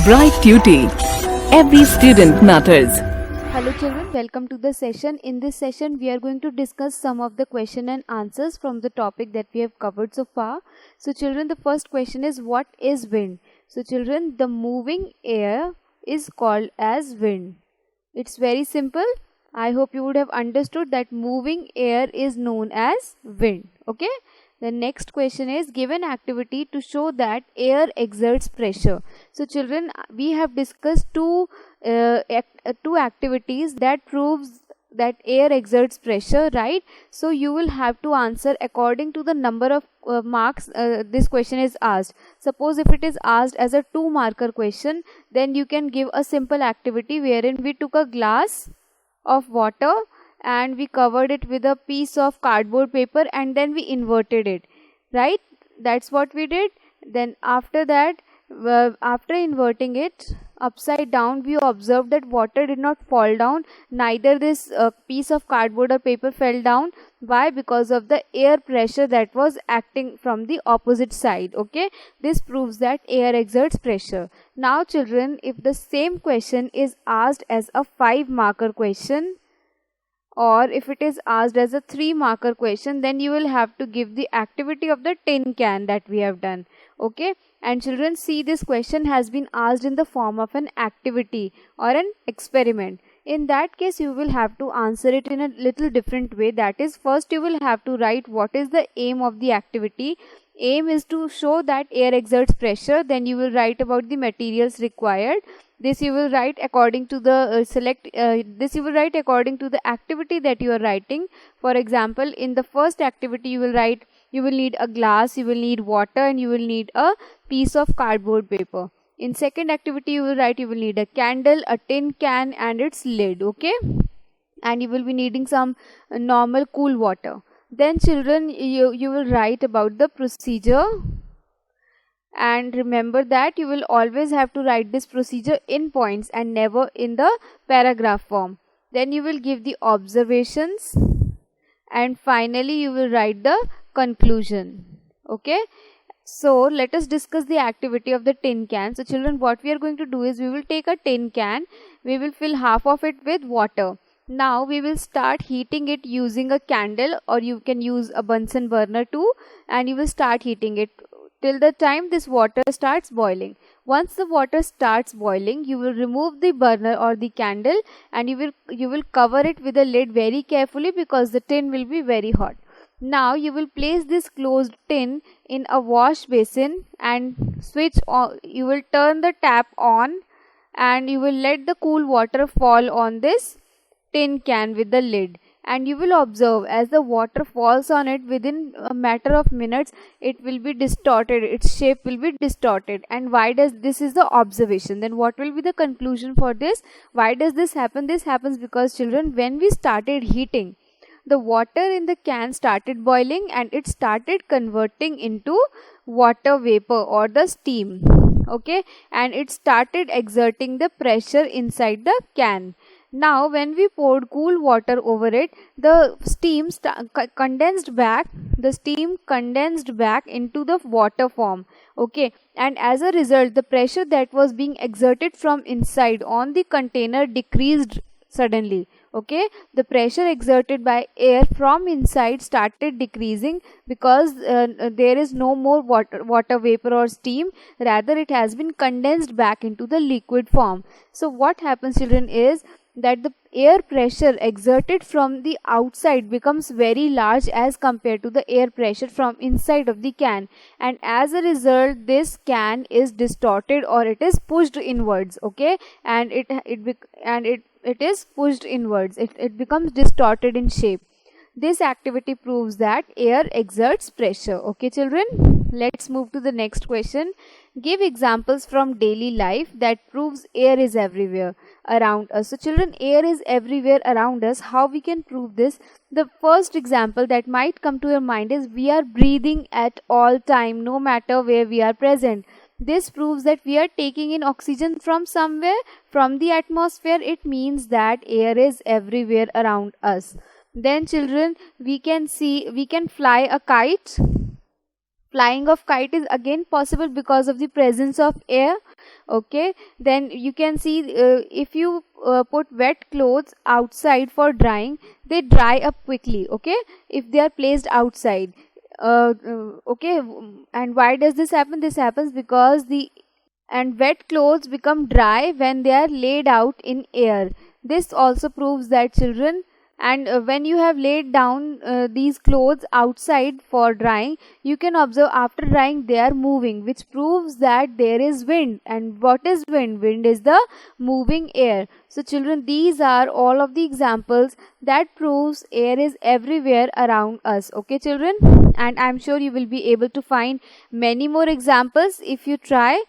Bright Tuty. Every student matters. Hello children, welcome to the session. In this session, we are going to discuss some of the question and answers from the topic that we have covered so far. So children, the first question is, what is wind? So children, the moving air is called as wind. It's very simple. I hope you would have understood that moving air is known as wind. Okay. The next question is, give an activity to show that air exerts pressure. So children, we have discussed two activities that proves that air exerts pressure, right? So you will have to answer according to the number of marks this question is asked. Suppose if it is asked as a 2-marker question, then you can give a simple activity wherein we took a glass of water and we covered it with a piece of cardboard paper and then we inverted it, right? That's what we did. Then after that, after inverting it upside down, we observed that water did not fall down, neither this piece of cardboard or paper fell down. Why? Because of the air pressure that was acting from the opposite side. Okay, this proves that air exerts pressure. Now children, if the same question is asked as a 5-marker question, or if it is asked as a 3-marker question, then you will have to give the activity of the tin can that we have done. Okay, and children, see, this question has been asked in the form of an activity or an experiment. In that case, you will have to answer it in a little different way. That is, first you will have to write what is the aim of the activity. Aim is to show that air exerts pressure. Then you will write about the materials required. This you will write according to the this you will write according to the activity that you are writing. For example, in the first activity you will write, you will need a glass, you will need water, and you will need a piece of cardboard paper. In second activity you will write, you will need a candle, a tin can and its lid. Okay, and you will be needing some normal cool water. Then children, you will write about the procedure. And remember that you will always have to write this procedure in points and never in the paragraph form. Then you will give the observations, and finally you will write the conclusion. Okay, so let us discuss the activity of the tin can. So children, what we are going to do is, we will take a tin can, we will fill half of it with water. Now we will start heating it using a candle, or you can use a Bunsen burner too, and you will start heating it till the time this water starts boiling. Once the water starts boiling, you will remove the burner or the candle, and you will cover it with a lid very carefully, because the tin will be very hot. Now you will place this closed tin in a wash basin and switch on. You will turn the tap on and you will let the cool water fall on this tin can with the lid. And you will observe, as the water falls on it, within a matter of minutes it will be distorted, its shape will be distorted. And why does this is the observation? Then what will be the conclusion for this? Why does this happen? This happens because children, when we started heating, the water in the can started boiling and it started converting into water vapor or the steam. Okay, and it started exerting the pressure inside the can. Now when we poured cool water over it, the steam condensed back into the water form. Okay, and as a result, the pressure that was being exerted from inside on the container decreased suddenly. Okay, the pressure exerted by air from inside started decreasing, because there is no more water vapor or steam, rather it has been condensed back into the liquid form. So what happens, children, is that the air pressure exerted from the outside becomes very large as compared to the air pressure from inside of the can, and as a result this can is distorted, or it is pushed inwards. Okay, and it is pushed inwards, it becomes distorted in shape. This activity proves that air exerts pressure. Okay children, let's move to the next question. Give examples from daily life that proves air is everywhere around us. So children, air is everywhere around us. How we can prove this? The first example that might come to your mind is, we are breathing at all time, no matter where we are present. This proves that we are taking in oxygen from somewhere, from the atmosphere. It means that air is everywhere around us. Then children, we can fly a kite. Flying of kite is again possible because of the presence of air. Okay, then you can see if you put wet clothes outside for drying, they dry up quickly. Okay, if they are placed outside. Okay, and why does this happen? This happens because the and wet clothes become dry when they are laid out in air. This also proves that children, and when you have laid down these clothes outside for drying, you can observe after drying they are moving, which proves that there is wind. And what is wind? Wind is the moving air. So children, these are all of the examples that proves air is everywhere around us. Okay children, and I'm sure you will be able to find many more examples if you try.